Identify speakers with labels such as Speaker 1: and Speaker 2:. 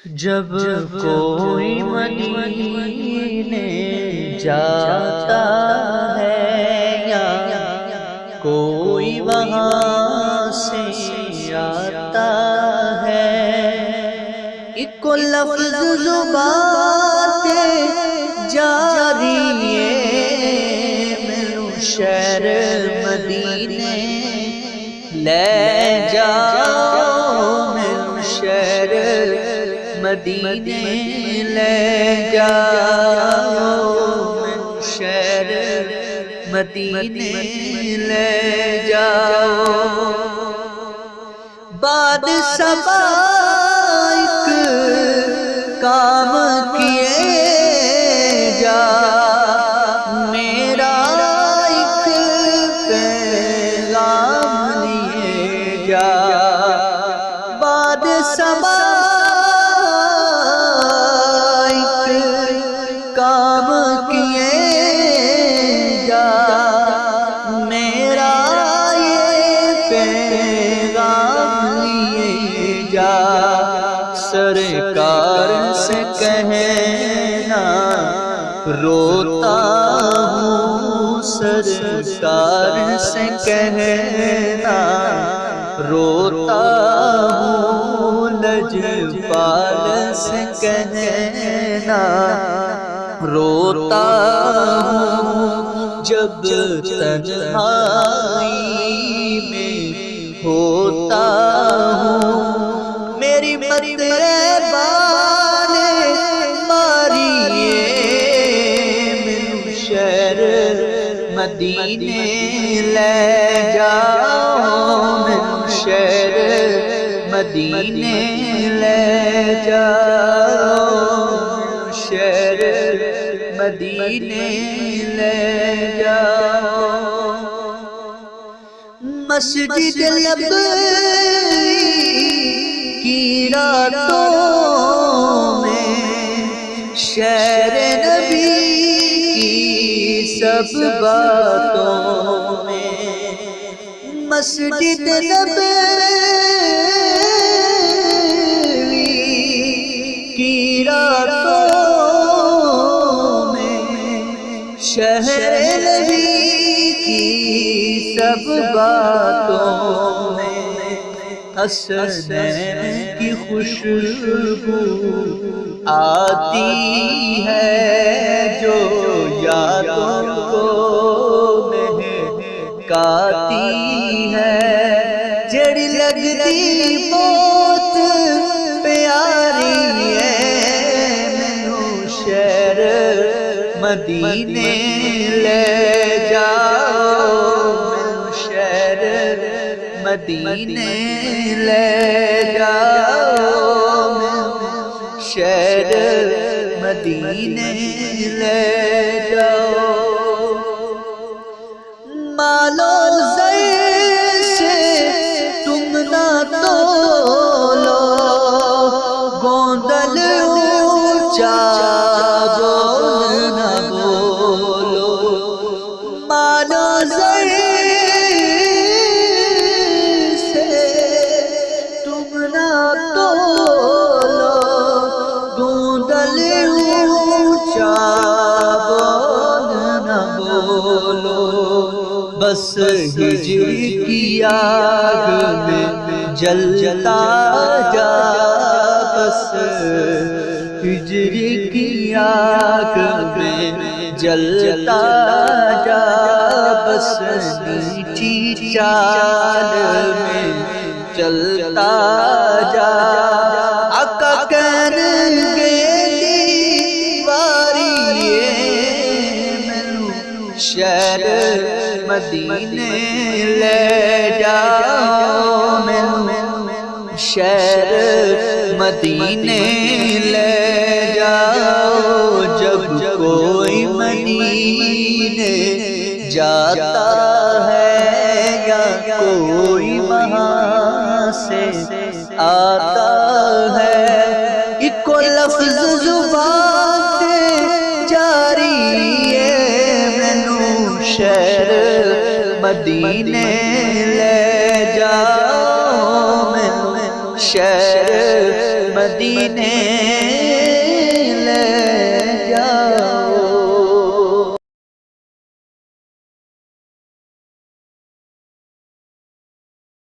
Speaker 1: جب کوئی مدینے جاتا ہے یا کوئی وہاں سے آتا ہے، ایک لفظ زبان پہ جاری ہے، میرو شہر مدینے لے جاؤ، میرو شہر مدینے لے جاؤ، میرو شہر مدینے لے جاؤ۔ بعد صبا ایک کام کیے جا، میرا ایک پیغام لیے جا۔ بعد صبا ایک کام کیے جا، میرا یہ پیغام لیے جا۔ سرکار سے کہنا روتا ہوں، سرکار سے کہنا روتا ہوں، لجپال سے کہنا روتا ہوں، جب تنہائی میں ہوتا ہوں۔ میری مطربان ماریے، میرو شہر مدینے لے جاؤ، میرو شہر مدینے لے جاؤ، میرو شہر مدینے لے جاؤ۔ مسجد نبوی کی راتوں میں، شہر نبی کی سب باتوں میں، مسجد نبوی کی راتوں میں، شہر نبی کی سب باتوں میں، حسنین کی خوشبو آتی ہے، جو یادوں کو مہکاتی ہے، جڑی لگتی بہت پیاری ہے، میرو شہر مدینے لے جاؤ، میرو شہر مدینے لے جاؤ، میرو شہر مدینے لے جاؤ۔ مالو زر سے تم نہ تولو، گوندل اونچا بول نہ بولو، مالو زر سے تم نہ تولو، گوندل اونچا بول نہ بولو۔ بس ہجر کی آگ میں جلتا جا، بس ہجر کی آگ میں جلتا جا، بس نیچی چال میں چلتا جا۔ آقا کہنگے دیواری میرو شہر مدینے لے جاؤ، میرو شہر مدینے لے جاؤ۔ جب کوئی مدینے جاتا ہے یا کوئی وہاں سے آتا ہے، ایک لفظ زبان پہ جاری ہے، میرو شہر مدینے لے جاؤ، میرو شہر مدینے